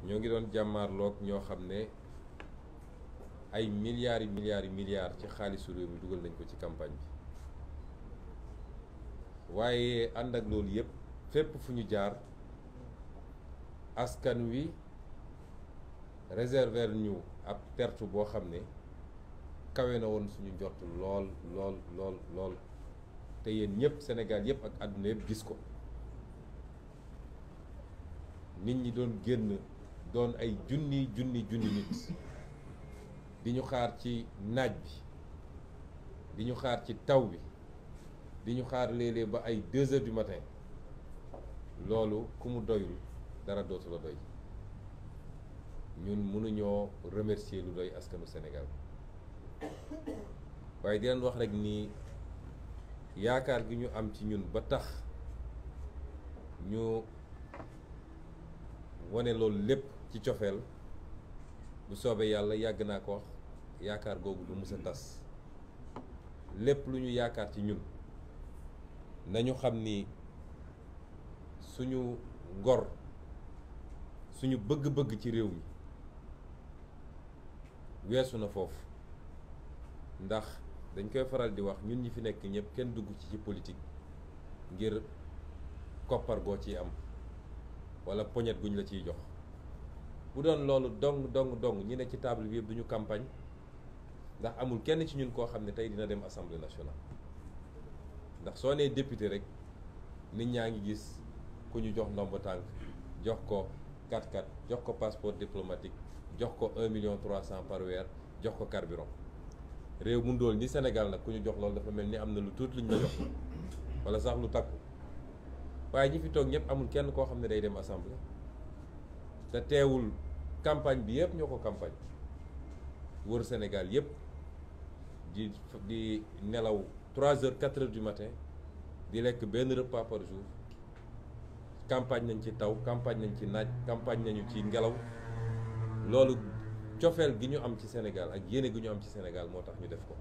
ñoo ngi doon jàmmaarloog ñoo xam ne ay milliards ci xaalisu réew mi dugal nañ ko ci campagne bi waaye ànd ak loolu yëpp fépp fu ñu jaar askan wi réserver ñu ab perte boo xam ne kawe na woon suñu njort lool te yéen ñëpp Sénégal yëpp ak àdduna yëpp gis ko nit ñi doon génn doon ay junni nit di ñu xaar ci naaj bi di ñu xaar ci taw bi di ñu xaar léeg-léeg ba ay 2 heures du matin loolu ku mu doyul dara dootu la doy ñun mënuñoo remercier lu doy askanu Sénégal waaye di leen wax rek ni yaakaar gi ñu am ci ñun ba tax ñu wane loolu lépp ci cofeel bu soobee yàlla yàgg naa ko wax yaakaar googu du mës a tas lépp lu ñu yaakaar ci ñun nañu xam ni suñu ngor suñu bëgg-bëgg ci réew mi weesu na foofu ndax dañ koy faral di wax ñun ñi fi nekk ñëpp kenn dugg ci politique ngir koppar goo ciy am wala poñet guñ la ciy jox bu doon loolu dong ñi ne ci table bi yëpp duñu campagne ndax amul kenn ci ñun koo xam ne tey dina dem assemblée nationale ndax soo nee député rek nit ñaa ngi gis ku ñu jox ndomb tànk jox ko 4x4 jox ko passeport diplomatique jox ko 1,300,000 par weer jox ko carburant réew mu ndóol ni Sénégal nag ku ñu jox loolu dafa mel ni am na lu tuuti luñ la jox wala sax lu takku waaye ñi fi toog ñëpp amul kenn koo xam ne day dem assemblée te teewul campagne bi yëpp ñoo ko campagne wër Sénégal yëpp di nelaw 3 heures 4 heures du matin di lekk benn repas par jour campagne nañ ci taw campagne nañ ci naaj campagne nañu ci ngelaw loolu cofeel gi ñu am ci Sénégal ak yéene gi ñu am ci Sénégal moo tax ñu def ko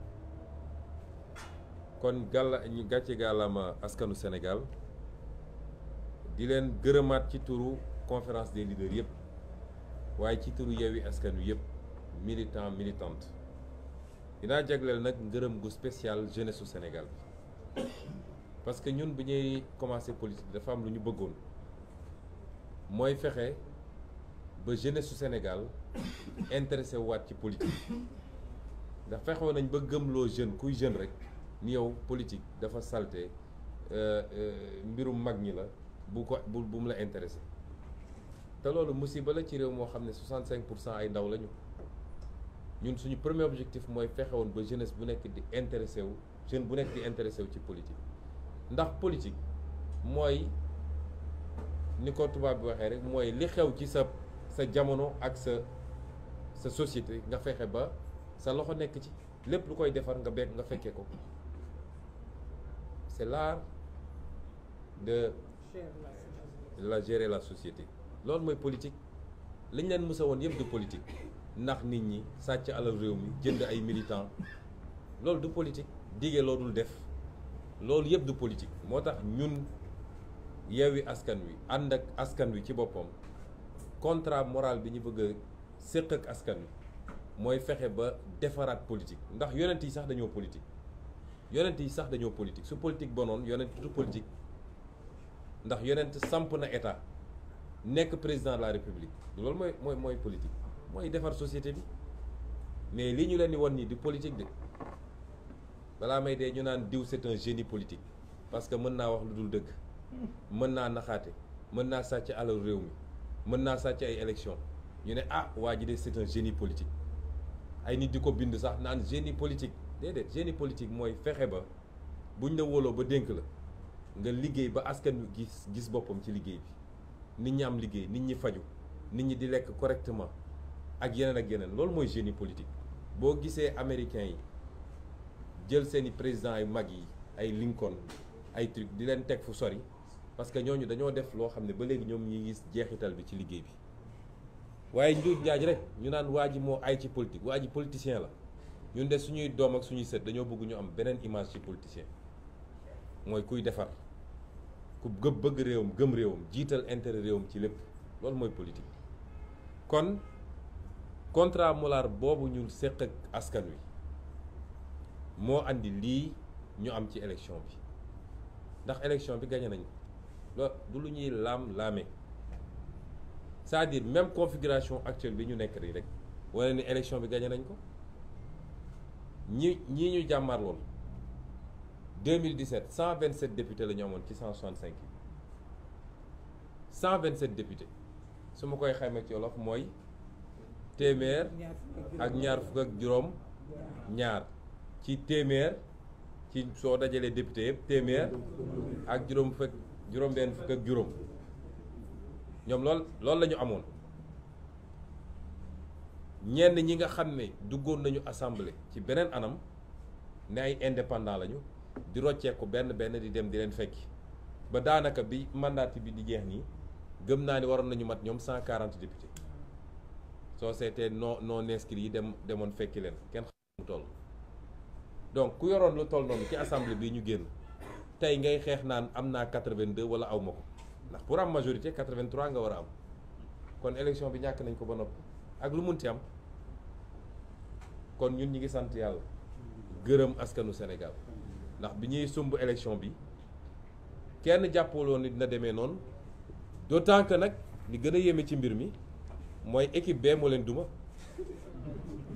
kon ñu gàcce gàllama askanu Sénégal di leen gërëmaat ci turu conférence des leaders yëpp waaye ci turu Yewwi Askan Wi yëpp militante dinaa jagleel nag ngërëm gu spécial jeunesse su Sénégal bi parce que ñun bu ñuy commencé politique dafa am lu ñu bëggoon mooy fexe ba jeunesse su Sénégal intéressé waat ci politique ndax fexewoon nañ ba gëmloo jeune kuy jeune rek ni yow politique dafa salte mbirum mag ñi la bu mu la intéressé te loolu musiba la ci réew moo xam ne 65% ay ndaw lañu ñun suñu premier objectif mooy fexewoon ba jeunesse bu nekk di intéressé wu jeune bu nekk di intéressé wu ci politique ndax politique mooy ni ko tubaab bi waxee rek mooy li xew ci sa jamono ak sa société nga fexe ba sa loxo nekk ci lépp lu koy defar nga fekkee ko c'est l'art de gérer la société loolu mooy politique liñ leen mësa woon yëpp du politique ndax nit ñi sàcc alal réew mi jënd ay militants loolu du politique dige loo dul def loolu yëpp du politique moo tax ñun Yewwi Askan Wi ànd ak askan wi ci boppam contrat moral bi ñu bëgg a séq ak askan wi mooy fexe ba defaraat politique ndax yonent yi sax dañoo politique su politique bonoon yonent du politique ndax yonent samp na état nekk président de la république loolu mooy politique mooy defar société bi mais li ñu leen di won nii du politique de balaa may dee ñu naan diw c'est un génie politique parce que mën naa wax lu dul dëgg mën naa naxaate mën naa sàcc alal réew mi mën naa sàcc ay élection ñu ne waa ji de c'est un génie politique ay nit di ko bind sax naan génie politique déedéet génie politique mooy fexe ba buñ la wóoloo ba dénk la nga liggéey ba askan wi gis boppam ci liggéey bi nit ñi am liggéey nit ñi faju nit ñi di lekk correctement ak yeneen loolu mooy génie politique boo gisee américains yi jël seeni présidents yu mag yi ay Lincoln ay truc di leen teg fu sori parce que ñooñu dañoo def loo xam ne ba léegi ñoom ñi gis jeexital bi ci liggéey bi waaye njuuj njaaj rek ñu naan waa ji moo ay ci politique waa ji politicien la ñun de suñuy doom ak suñuy sët dañoo bëgg ñu am beneen image ci politicien mooy kuy defar ku bëgg réewam gëm réewam jiital intérêt réewam ci lépp loolu mooy politique kon contrat Molard boobu ñu séq ak askan wi moo andi lii ñu am ci élection bi ndax élection bi gagné nañu loolu du lu ñuy laam-laame c'est-à-dire même configuration actuelle bi ñu nekk nii rek wala ni élection bi gagné nañ ko ñii ñu jàmmaar lool 2017 127 députés la ñu amoon ci 165 yi 127 députés su ma koy xayma ci wolof mooy téeméer ak ñaar fukk ak juróom ñaar ci téeméer ci soo dajalee député yëpp téeméer ak juróom-benn fukk ak juróom ñoom loolu la ñu amoon ñenn ñi nga xam ne duggoon nañu assemblée ci beneen anam ne ay indépendant lañu di rocceeku benn di dem di leen fekki ba daanaka bi mandat bi di jeex nii gëm naa ni waroon nañu mat ñoom 140 députés soo seetee non inscrits yi demoon fekki leen kenn xam mu toll. donc ku yoroon lu toll noonu ci assemblée bi ñu génn tey ngay xeex naan am naa 82 wala aw ma ko ndax pour am majorité 83 nga war a am kon élection bi ñàkk nañ ko ba noppi ak lu munti am kon ñun ñi ngi sant yàlla gërëm askanu Sénégal ndax bi ñuy sumb élection bi kenn jàppaloon ni dina demee noonu d'autant que nag li gën a yéeme ci mbir mi mooy équipe B moo leen duma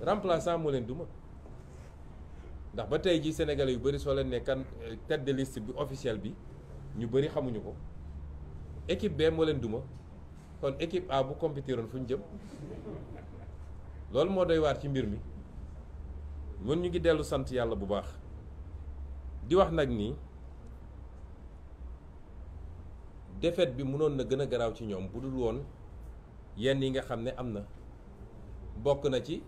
remplaçant moo leen duma ndax ba tey jii Sénégalais yu bëri soo leen ne kan tête de liste bi officielle bi ñu bëri xamuñu ko équipe B moo leen duma kon équipe A bu compétiroon fu ñu jëm loolu moo doy waar ci mbir mi mun ñu ngi dellu sant yàlla bu baax di wax nag ni défaite bi mënoon na gën a garaaw ci ñoom bu dul woon yenn yi nga xam ne am na bokk na ci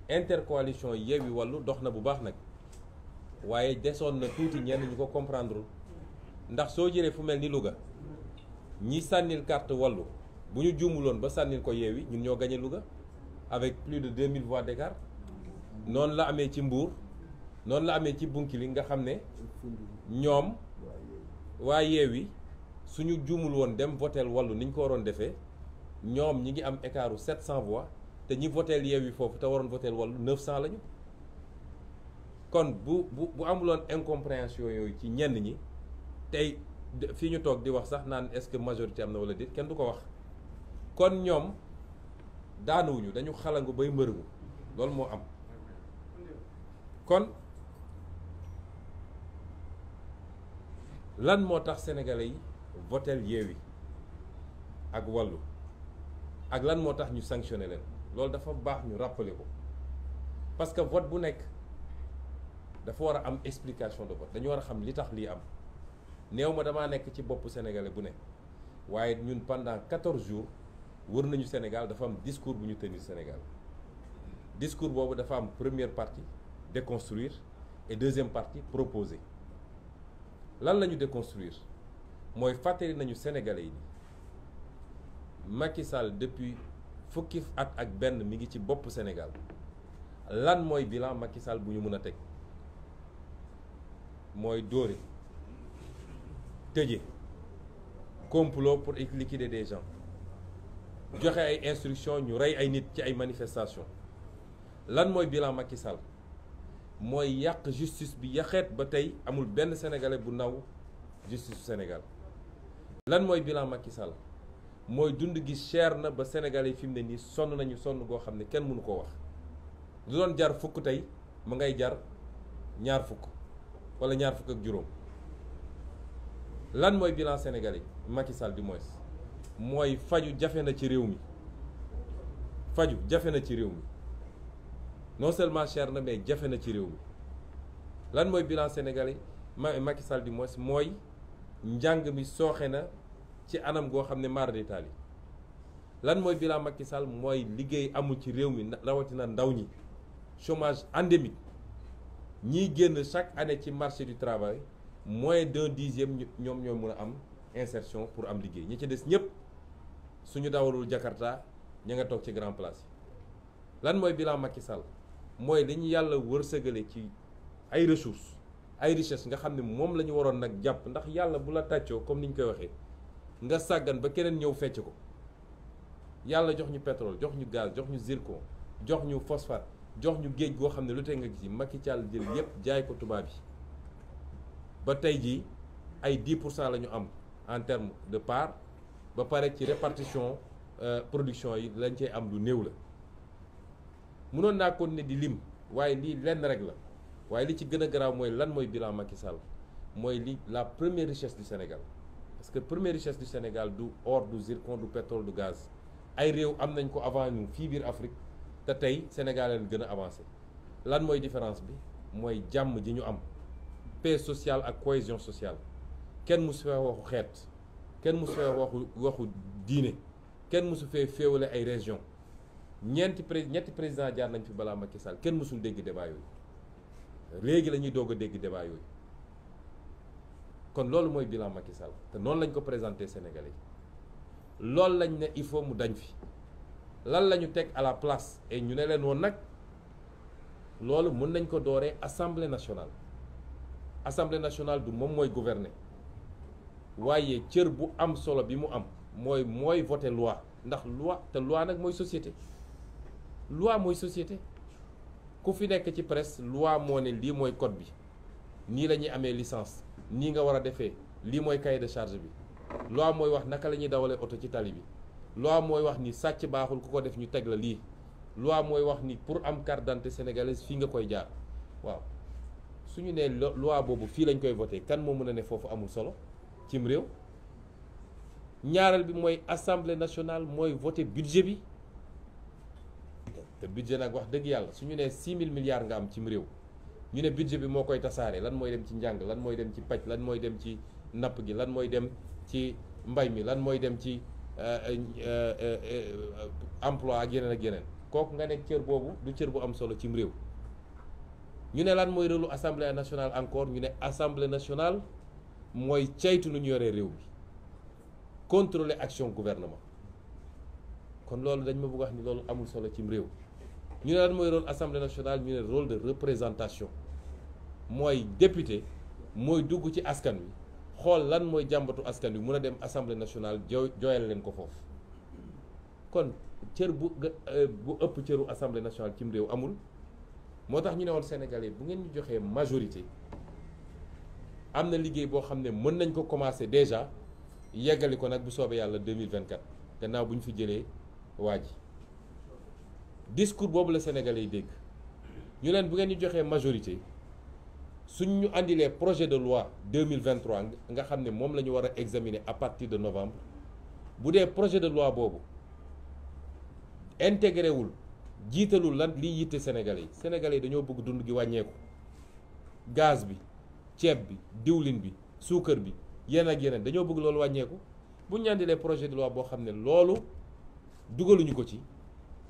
intercoalition Yewwi Wallu dox na bu baax nag waaye desoon na tuuti ñenn ñu ko comprendre ndax soo jëlee fu mel ni Louga ñi sànnil carte Wallu bu ñu juumuloon ba sànnil ko Yewwi ñun ñoo gagné Louga avec plus de 2000 voix d'écart noonu la amee ci Mbour noonu la amee ci Bounkiling nga xam ne ñoom waa Yewwi suñu juumul woon dem voteel Wallu ni ñu ko waroon defee ñoom ñi ngi am écartu 700 voix te ñi voteel Yewwi foofu te waroon voteel Wallu 900 lañu kon bu amuloon incompréhension yooyu ci ñenn ñi tey fii ñu toog di wax sax naan est-ce que majorité am na wala déet kenn du ko wax kon ñoom daanuwuñu dañu xalangu bay mbërëgu loolu moo am kon lan moo tax sénégalais yi voteel Yewwi ak Wallu ak lan moo tax ñu sanctionné leen loolu dafa baax ñu rappeler ko parce que vote bu nekk dafa war a am explication de vote dañu war a xam li tax lii am néew ma damaa nekk ci boppu sénégalais bu ne waaye ñun pendant 14 jours wër nañu Sénégal dafa am discours bu ñu tenir Sénégal discours boobu dafa am première partie déconstruire et deuxième partie proposer lan la ñu déconstruire mooy fàttali nañu sénégalais yi Macky Sall depuis fukki at ak benn mi ngi ci bopp Sénégal lan mooy bilan Macky Sall bu ñu mën a teg mooy dóore tëje complot pour liquider des gens joxe ay instructions ñu rey ay nit ci ay manifestations lan mooy bilan Macky Sall mooy yàq justice bi yaxeet ba tey amul benn sénégalais bu naw justice su Sénégal lan mooy bilan Macky Sall mooy dund gi cher na ba sénégalais yi fi mu ne nii sonn nañu sonn goo xam ne kenn mënu koo wax lu doon jar fukk tey mu ngay jar ñaar fukk wala ñaar fukk ak juróom lan mooy bilan sénégalais Macky Sall di mooy faju jafe na ci réew mi faju jafe na ci réew mi non seulement cher na mais jafe na ci réew mi lan mooy bilan sénégalais Macky Sall di mooy njàng mi sooxe na ci anam goo xam ne maar d'Italie lan mooy bilan Macky Sall mooy liggéey amul ci réew mi rawatina ndaw ñi chômage endémique ñiy génn chaque année ci marché du travail moins d'un dixième ñoom ñoo mën a am insertion pour am liggéey ñi ci des ñëpp suñu dawalul Jakarta ña nga toog ci grand place yi lan mooy bilan Macky Sall mooy li ñu yàlla wërsëgale ci ay ressources ay richesses nga xam ne moom la ñu waroon nag jàpp ndax yàlla bu la tàccoo comme ni ñu koy waxee nga sàggan ba keneen ñëw fecc ko yàlla jox ñu pétrole jox ñu gaz jox ñu zircon jox ñu phosphate jox ñu géej goo xam ne lu tey nga gis Macky Sall jël yépp jaay ko tubaab yi ba tey jii ay 10% la ñu am en terme de part ba pare ci répartition production yi lañ cey am lu néew la mënoon naa kon ne di lim waaye lii lenn rek la waaye li ci gën a garaaw mooy lan mooy bilan Macky Sall mooy li la première richesse du Sénégal parce que première richesse du Sénégal du or du zircon du pétrole du gaz ay réew am nañ ko avant ñu fii biir Afrique te tey Sénégal leen gën a avancé lan mooy différence bi mooy jàmm ji ñu am paix sociale ak cohésion sociale kenn musu fee waxu xeet kenn musu fee waxu diine kenn musu fee féewale ay région ñetti président jaar nañ fi balaa Macky Sall kenn musul dégg débat yooyu léegi la ñuy doog a dégg débat yooyu kon loolu mooy bilan Macky Sall te noonu lañ ko présenté Sénégalais yi loolu lañ ne il faut mu dañ fi lan la ñu teg à la place et ñu ne leen woon nag loolu mën nañ ko dooree assemblée nationale du moom mooy gouverner waaye cër bu am solo bi mu am mooy voter loi ndax loi te loi nag mooy société ku fi nekk ci presse loi moo ne lii mooy code bi nii la ñuy amee licence nii nga war a defee lii mooy cahier de charge bi loi mooy wax naka la ñuy dawalee oto ci tali bi loi mooy wax ni sàcc baaxul ku ko def ñu teg la lii loi mooy wax ni pour am carte d'identité sénégalaise fii nga koy jaar waaw su ñu nee loi boobu fii lañ koy voté kan moo mën a ne foofu amul solo cim réew. ñaareel bi mooy assemblée nationale mooy voté budget bi te budget nag wax dëgg yàlla su ñu nee 6000 milliards nga am cim réew ñu ne budget bi moo koy tasaare lan mooy dem ci njàng lan mooy dem ci paj lan mooy dem ci napp gi lan mooy dem ci mbay mi lan mooy dem ci emploi ak yeneen kooku nga nekk cër boobu du cër bu am solo cim réew. ñu ne lan mooy rôlu assemblée nationale encore ñu ne assemblée nationale mooy caytu lu ñu yoree réew bi contrôler action gouvernement kon loolu dañ ma bëgg wax ni loolu amul solo cim réew. ñu ne lan mooy rôle assemblée nationale ñu ne rôle de représentation mooy député mooy dugg ci askan wi xool lan mooy jàmbatu askan wi mun a dem assemblée nationale jooyal leen ko foofu kon cër bu ëpp cëru assemblée nationale cim réew amul. moo tax ñu ne woon Sénégalais bu ngeen ñu joxee majorité am na liggéey boo xam ne mën nañ ko commencer déjà yeggali ko nag bu soobee yàlla 2024 gannaaw bu ñu fi jëlee waa ji discours boobu la Sénégalais yi dégg ñu leen bu ngeen ñu joxee majorité suñ ñu andilee projet de loi 2023 nga xam ne moom la ñu war a examiner à partir de novembre bu dee projet de loi boobu intégré wul jiitalul lan liy yitte Sénégalais yi dañoo bëgg dund gi wàññeeku gaz bi ceeb bi diwlin bi suukar bi yeneen ak yeneen dañoo bëgg loolu wàññeeku bu ñu andilee projet de loi boo xam ne loolu dugaluñu ko ci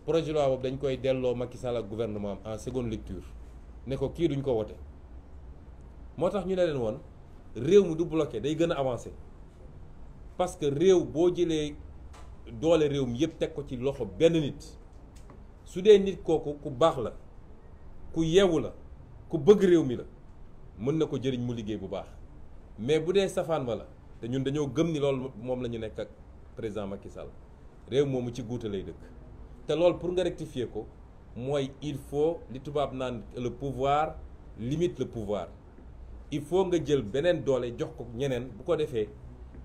projet de loi boobu dañ koy delloo Macky Sall ak gouvernement en seconde lecture ne ko kii duñ ko wote moo tax ñu ne leen woon réew mi du bloqué day gën a avancé parce que réew boo jëlee doole réew mi yëpp teg ko ci loxo benn nit su dee nit kooku ku baax la ku yeewu la ku bëgg réew mi la mën na ko jëriñ mu liggéey bu baax mais bu dee safaan ba la te ñun dañoo gëm ni loolu moom la ñu nekk ak président Macky Sall réew moomu ci guute lay dëkk te loolu pour nga rectifier ko mooy il faut li tubaab naan le pouvoir limite le pouvoir il faut nga jël beneen doole jox ko ñeneen bu ko defee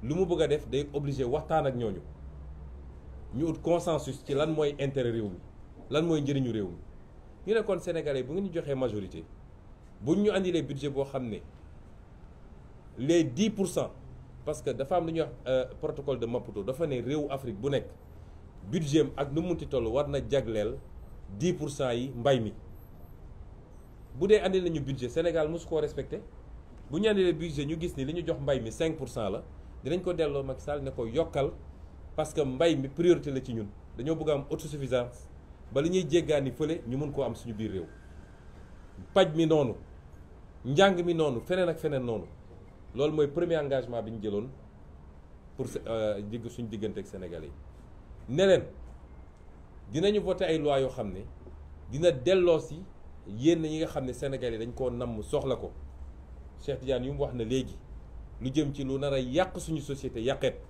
lu mu bëgg a def day obligé waxtaan ak ñooñu ñu ut consensus ci lan mooy intérêt réew mi lan mooy njëriñu réew mi ñu ne kon sénégalais bu ngeen ñu joxee majorité buñ ñu andilee budget boo xam ne les 10% parce que dafa am lu ñuy wax protocole de Maputo dafa ne réewu Afrique bu nekk budget ak nu mu munti toll war na jagleel 10% yi mbay mi bu dee andi nañu budget Sénégal mosu koo respecté bu ñu andilee budget ñu gis ni li ñu jox mbay mi 5% la dinañ ko delloo Macky Sall ne ko yokkal parce que mbay mi priorité la ci ñun dañoo bëgg am autosuffisance ba li ñuy jéggaani fële ñu mun koo am suñu biir réew paj mi noonu njàng mi noonu feneen ak feneen noonu loolu mooy premier engagement bi ñu jëloon pour suñu diggante ak Sénégalais yi ne leen dinañu voté ay loi yoo xam ne dina delloo si yéen ñi nga xam ne Sénégalais dañ koo namm soxla ko Cheikh Tidiane yu mu wax na léegi lu jëm ci lu nar a yàq suñu société yàqeet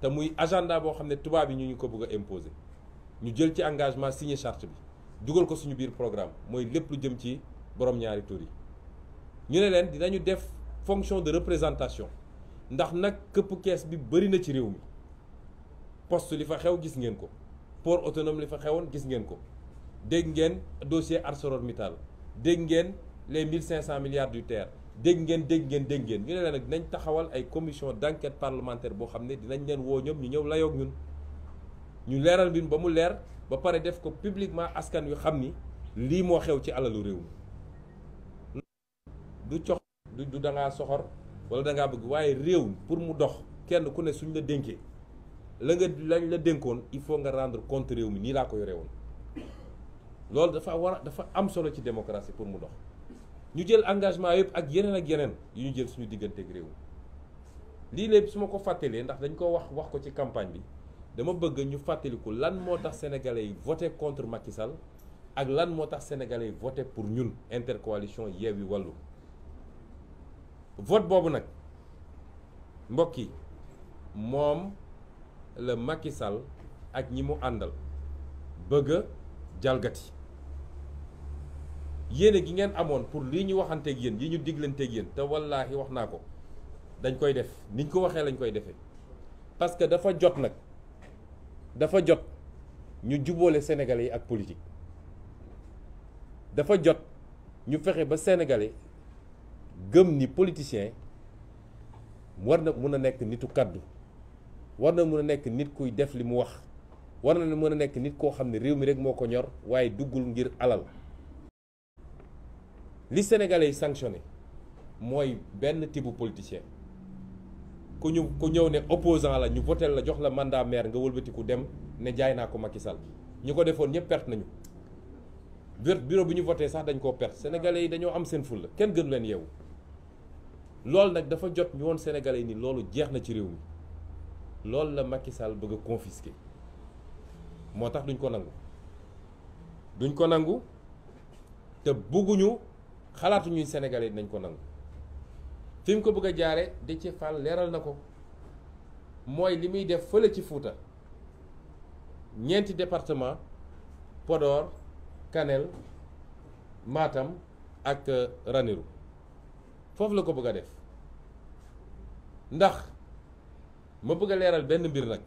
te muy agenda boo xam ne tubaab yi ñu ko bëgg a imposer ñu jël ci engagement signé charte bi dugal ko suñu biir programme mooy lépp lu jëm ci borom ñaari tur yi ñu ne leen dinañu def fonction de représentation ndax nag këpp kees bi bëri na ci réew mi poste li fa xew gis ngeen ko port autonome li fa xewoon gis ngeen ko dégg ngeen dossier ArcelorMittal dégg ngeen les 1500 milliards du TER dégg ngeen ñu ne leen nag dinañ taxawal ay commission d'enquête parlementaire boo xam ne dinañ leen woo ñoom ñu ñëw layoog ñun ñu leeral mbir ba mu leer ba pare def ko publiquement askan wi xam ni lii moo xew ci alalu réew mi du cox du da ngaa soxor wala da ngaa bëgg waaye réew pour mu dox kenn ku ne suñ la dénkee lañ la dénkoon il faut nga rendre compte réew mi nii laa ko yore woon loolu dafa am solo ci démocratie pour mu dox ñu jël engagement yëpp ak yeneen yu ñu jël suñu digganteeg réew mi lii lépp su ma ko fàttalee ndax dañ ko wax ko ci campagne bi dama bëgg ñu fàttaliku lan moo tax sénégalais yi voté contre Macky Sall ak lan moo tax sénégalais yi voté pour ñun intercoalition Yewwi Wallu vote boobu nag mbokk yi moom la Macky Sall ak ñi mu àndal bëgg a jalgati yéene gi ngeen amoon pour lii ñu waxanteeg yéen yi ñu diglanteeg yéen te wallaahi wax naa ko dañ koy def niñ ko waxee lañ koy defee parce que dafa jot nag dafa jot ñu jubóole sénégalais yi ak politique dafa jot ñu fexe ba sénégalais gëm ni politicien war na mun a nekk nitu kaddu war na mun a nekk nit kuy def li mu wax war na mën a nekk nit koo xam ne réew mi rek moo ko ñor waaye duggul ngir alal li sénégalais yi sanctionné mooy benn type politicien ku ñëw ne opposant la ñu voté la jox la mandat maire nga wëlbatiku dem ne jaay naa ko Macky Sall ñu ko defoon ñëpp perte nañu bureau bi ñu voté sax dañ koo perte sénégalais yi dañoo am seen fulla kenn gënu leen yeewu loolu nag dafa jot ñu woon sénégalais yi ni loolu jeex na ci réew mi loolu la Macky Sall bëgg a confisquer moo tax duñ ko nangu te bugguñu xalaatuñuy sénégalais dinañ ko nangu fi mu ko bëgg a jaare Déthié Fall leeral na ko mooy li muy def fële ci Fuuta ñeenti département Podor Kanel Matam ak Ranérou foofu la ko bëgg a def ndax ma bëgg a leeral benn mbir nag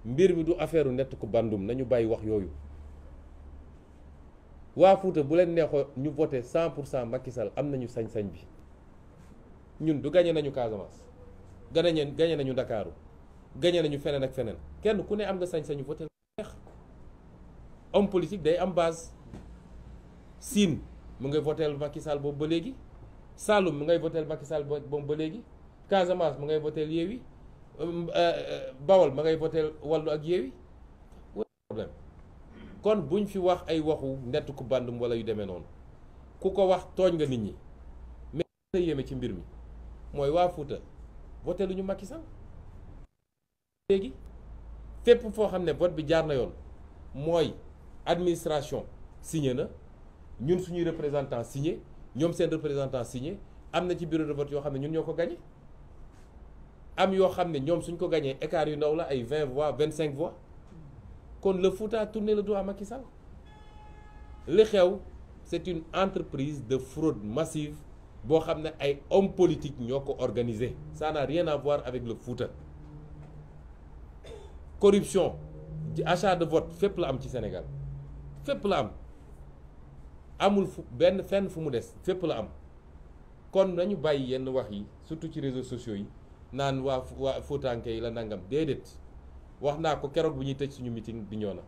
mbir mi du affaire nett ku bandum nañu bàyyi wax yooyu waa Fuuta bu leen neexoo ñu voté 100% Macky Sall am nañu sañ-sañ bi ñun du gagné nañu Casamance gagné nañu Ndakaaru gagné nañu feneen ak feneen kenn ku ne am nga sañ-sañu voté neex homme politique day am base Sine mu ngay voté Macky Sall boobu ba léegi Saloum mu ngay voté Macky Sall boobu ba léegi Casamance mu ngay voté Yewwi Bawol ma ngay voté Wallu ak Yewwi problème kon buñ fi wax ay waxu nett ku bandum wala yu demee noonu ku ko wax tooñ nga nit ñi mais la yéeme ci mbir mi mooy waa Fuuta voté lu ñu Macky Sall léegi fépp foo xam ne vote bi jaar na yoon mooy administration signé na ñun suñuy représentant signé ñoom seen représentant signé am na ci bureau de vote yoo xam ne ñun ñoo ko gagné am yoo xam ne ñoom suñ ko gagné écart yu ndaw la ay 20 voix 25 voix kon le Fouta a tourné le dos à Macky Sall li xew c'est une entreprise de fraude massive boo xam ne ay hommes politiques ñoo ko organisé ça n'a rien à voir avec le Fouta corruption ci achat de vote fépp la am ci Sénégal fépp la am amul benn fenn fu mu des fépp la am kon nañu bàyyi yenn wax yi surtout ci réseaux sociaux yi naan waa Foutanké yi la nangam déedéet wax naa ko keroog bu ñuy tëj suñu meeting bi ñoo na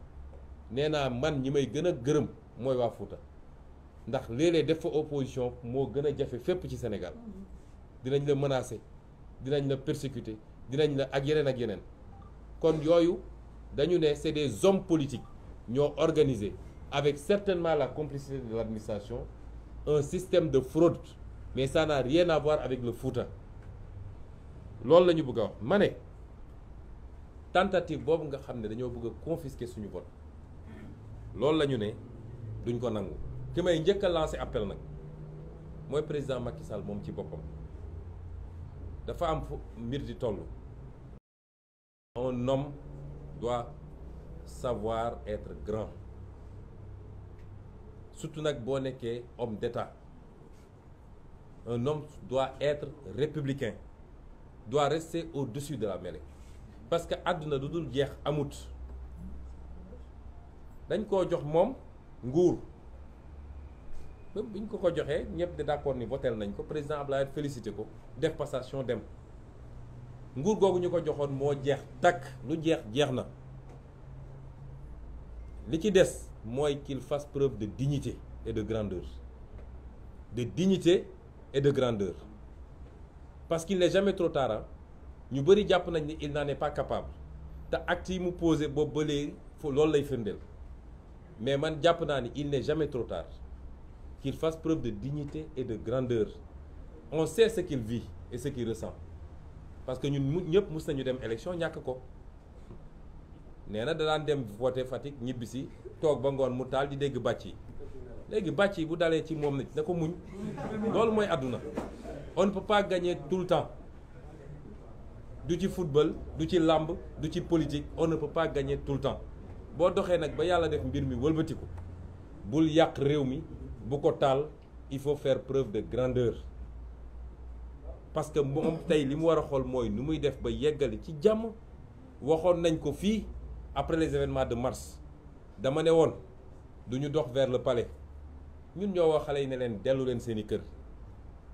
nee naa man ñi may gën a gërëm mooy waa Fouta ndax léeg-léeg def fa opposition moo gën a jafe fépp ci Sénégal dinañ la menacer dinañ la persécuter dinañ la ak yeneen kon yooyu dañu ne c'est des hommes politiques ñoo organisé avec certainement la complicité de l'administration un système de fraude mais ça n'a rien à voir avec le Fouta loolu la ñu bëgg a wax ma ne tentative boobu nga xam ne dañoo bëgg a confisquer suñu vote loolu la ñu ne duñ ko nangu ki may njëkk a lancer appel nag mooy président Macky Sall moom ci boppam dafa am fu mbir di toll un homme doit savoir être grand surtout nag boo nekkee homme d'État. Un homme doit être républicain, doit rester au-dessus de la mêlée parce que àdduna du dul jeex amut. dañ koo jox moom nguur ba biñ ko ko joxee ñëpp de d'accord ni votel nañ ko, président Abdoulaye félicité ko, def passation dem. nguur googu ñu ko joxoon moo jeex takk, lu jeex jeex na. li ci des mooy qu'il fasse preuve de dignité et de grandeur. De dignité et de grandeur. Parce qu'il n'est jamais trop tard. ñu bëri jàpp nañ ni il n'en est pas capable te acte yi mu posé boobu ba léegi loolu lay firndeel. Mais man jàpp naa ni il n'est jamais trop tard qu'il fasse preuve de dignité et de grandeur. On sait ce qu'il vit et ce qu'il ressent parce que ñun ñëpp mus nañu dem élection ñàkk ko. nee na da daan dem voter Fatick ñibbisi toog ba ngoon mu taal di dégg bàcc yi. léegi bàcc yi bu dalee ci moom na ko muñ. loolu mooy àdduna. On ne peut pas gagner tout le temps. du ci football du ci làmb du ci politique, on ne peut pas gagner tout le temps. boo doxee nag ba yàlla def mbir mi wëlbatiku bul yàq réew mi bu ko taal. Il faut faire preuve de grandeur parce que moom tey li mu war a xool mooy nu muy def ba yeggali ci jàmm. waxoon nañ ko fii après les événements de mars dama ne woon du ñu dox vers le palais. ñun ñoo wax xale yi ne leen dellu leen seeni kër.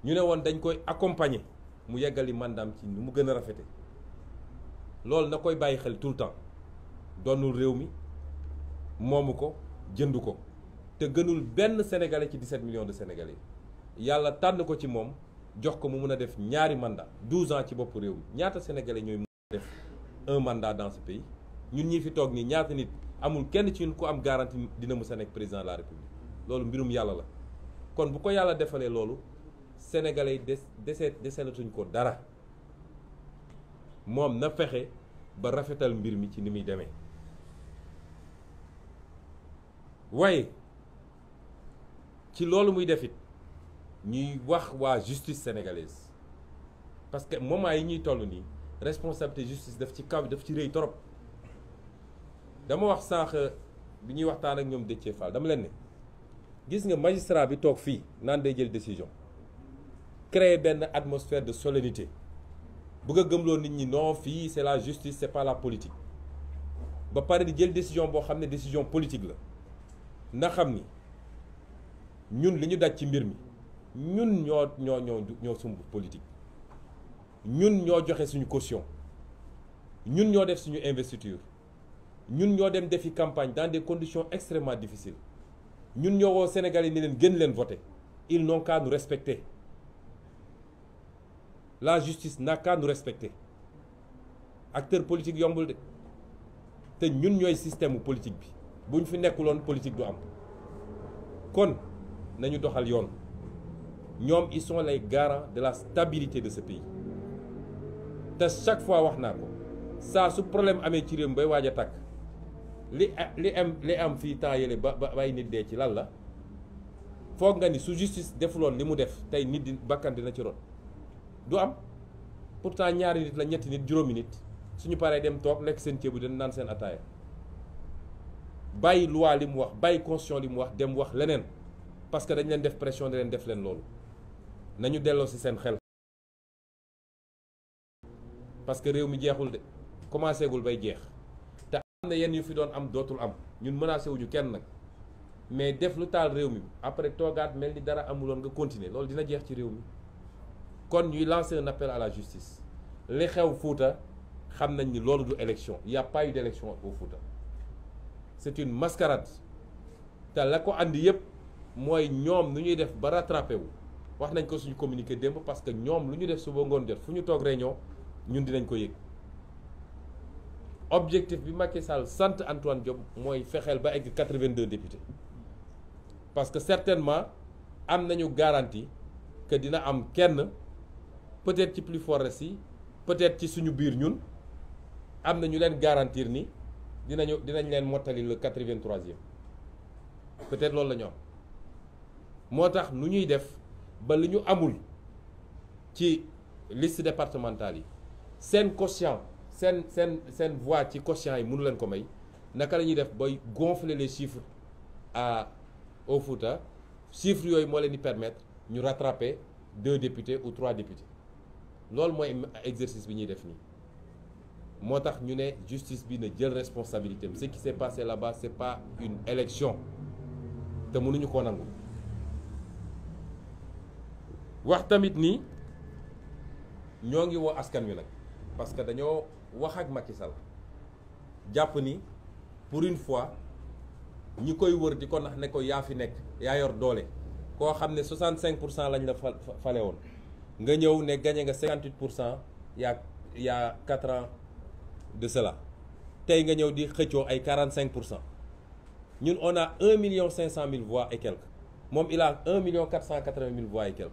ñu ne woon dañ koy accompagner mu yeggali mandaam ci nu mu gën a rafete. loolu na koy bàyyi xel tout le temps. doonul réew mi moomu ko jënd ko te gënul benn sénégalais ci 17 millions de sénégalais. yàlla tànn ko ci moom jox ko mu mun a def ñaari mandat 12 ans ci bopp réew mi. ñaata sénégalais ñooy mun a def un mandat dans ce pays. ñun ñi fi toog nii ñaata nit amul kenn ci ñun ku am garantie dina mus a nekk président de la république. loolu mbirum yàlla la. kon bu ko yàlla defalee loolu sénégalais yi deselatuñ ko dara. moom na fexe ba rafetal mbir mi ci ni muy demee. waaye ci loolu muy def it ñuy wax waa justice sénégalaise parce que moment yi ñuy toll nii responsabilité justice daf ci kaw daf ci rëy torop. dama wax sànq bi ñuy waxtaan ak ñoom Déthié Fall dama leen ne gis nga magistrat bi toog fii naan day jël décision créer benn atmosphère de solennité bëgg a gëmloo nit ñi non fii c'est la justice c'est pas la politique ba pare di jël décision boo xam ne décision politique la. na xam ni ñun li ñu daj ci mbir mi ñun ñoo sumb politique. ñun ñoo joxe suñu caution. ñun ñoo def suñu investiture. ñun ñoo dem defi campagne dans des conditions extrêmement difficiles. ñun ñoo woo Sénégalais ni leen gën leen voter. Ils n'ont qu'à nous respecter. La justice n'a qu'à nous respecter. Acteur politique yombul de te ñun ñooy système politique bi. bu ñu fi nekkuloon politique du am kon nañu doxal yoon. ñoom ils sont les garants de la stabilité de ce pays te chaque fois wax naa ko saa su problème amee ci réew mi bay waaj a tàkk li am fii temps yële ba bay nit dee ci lan la foog nga ni su justice defuloon li mu def tey nit di bakkan dina ci rot du am. pourtant ñaari nit la ñetti nit juróomi nit suñu paree dem toog lekk seen ceebu den naan seen ataaya. bàyyi loi li mu wax bàyyi constitution li mu wax dem wax leneen parce que dañ leen def pression da leen def leen loolu. nañu delloo ci seen xel parce que réew mi jeexul de commencé gul bay jeex te am na yenn yu fi doon am dootul am ñun menacé wuñu kenn nag mais def lu taal réew mi après toogaat mel ni dara amuloon nga continuer loolu dina jeex ci réew mi. kon ñuy lancer un appel à la justice li xew Fouta xam nañ ni loolu du élection il y a pas eu d'élection au Fouta. C'est une mascarade te la ko andi yëpp mooy ñoom nu ñuy def ba rattrapé wu wax nañ ko suñu communiqué démb parce que ñoom lu ñu def suba ngoon jot fu ñu toog réunion ñun dinañ ko yëg. objectif bi Macky Sall sant Antoine Diome mooy fexeel ba egg 82 députés parce que certainement am nañu garantie que dina am kenn peut-être ci plus fort yi peut-être ci suñu biir ñun am na ñu leen garantir ni. dinañ leen mottali le 83e peut-être loolu la ñu am moo tax nu ñuy def ba li ñu amul ci liste départementale yi seen quotient seen voix ci quotient yi mënu leen ko may naka la ñuy def bay gonfler les chiffres au Fouta chiffres yooyu moo leen di permettre ñu rattraper 2 députés ou 3 députés loolu mooy exercice bi ñuy def nii moo tax ñu ne justice bi na jël responsabilité ce qui s'est passé là-bas c'est pas une élection te mënuñu koo nangu wax tamit ni ñoo ngi woo askan wi nag parce que dañoo wax ak Macky Sall jàpp ni pour une fois ñi koy wër di ko nax ne ko yaa fi nekk yaa yor doole koo xam ne 65% lañ la fale woon nga ñëw ne gagné nga 58% y'a 4 ans de cela tey nga ñëw di xëccoo ay 45%. ñun on a 1,5 million voix et quelques moom il a 1,480,000 voix et quelques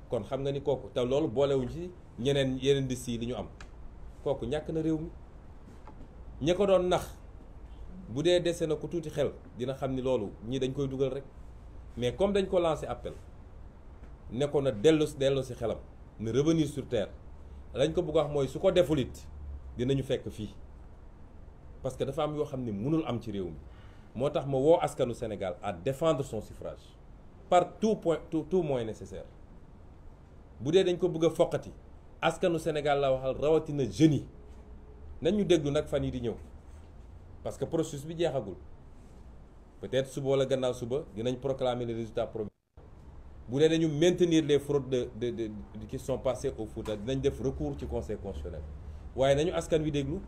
kon xam nga ni kooku te loolu boolewuñ ci yeneen di si li ñu am kooku ñàkk na réew mi ña ko doon nax bu dee dese na ko tuuti xel dina xam ni loolu ñii dañ koy dugal rek mais comme dañ ko lancé appel ne ko na dellu si xelam na revenir sur terre lañ ko bëgg a wax mooy su ko deful it dinañu fekk fii parce que dafa am yoo xam ne mënul am ci réew mi moo tax ma woo askanu Sénégal à défendre son suffrage par tout moyen nécessaire bu dee dañ ko bëgg a foqati askanu Sénégal la waxal rawatina jeunes yi nañ ñu déglu nag fan yi di ñëw parce que processus bi jeexagul peut-être suba wala gannaaw suba dinañ proclamer les résultats provisoires bu dee dañu maintenir les fraudes de qui sont passées au Fouta dinañ def recours ci conseil constitutionnel waaye nañu askan wi déglu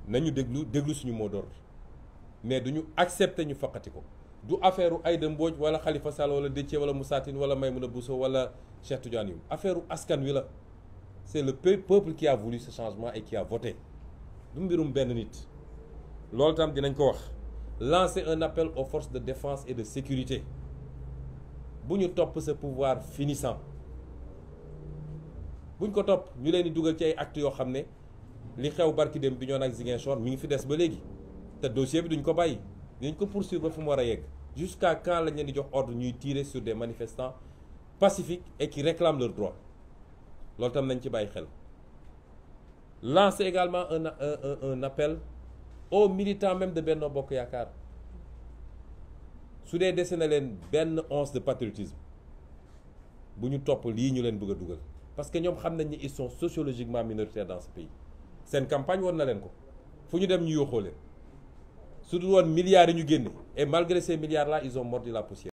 déglu suñu mot d'ordre mais duñu accepter ñu foqati ko du affaire u Aïda Mbodj wala Khalifa Sall wala Déthié wala Moussa Tine wala Maïmouna Bousso wala Cheikh Tidiane Youm affaire u askan wi la c'est le peuple qui a voulu ce changement et qui a voté du mbirum benn nit loolu tam dinañ ko wax lancer un appel aux forces de défense et de sécurité bu ñu topp ce pouvoir finissant buñ ko topp ñu leen di dugal ci ay actes yoo xam ne li xew barki dem bi ñoon ak Ziguinchor mi ngi fi des ba léegi te dossier bi duñ ko bàyyi dinañ ko poursuivre ba fu mu war a yegg jusqu'à quand lañ leen di jox ordre ñuy tirer sur des manifestants pacifiques et qui réclament leurs droits loolu tam nañ ci bàyyi xel lancer également un appel aux militants même de Benno Bokk Yaakaar su dee dese na leen benn once de patriotisme bu ñu topp lii ñu leen bëgg a dugal parce que ñoom xam nañ ni ils sont sociologiquement minoritaires dans ce pays seen campagne woon na leen ko fu ñu dem ñu yóoxoo leen su dul woon milliards yi ñu génne et malgré ces milliards là ils ont mordu la poussière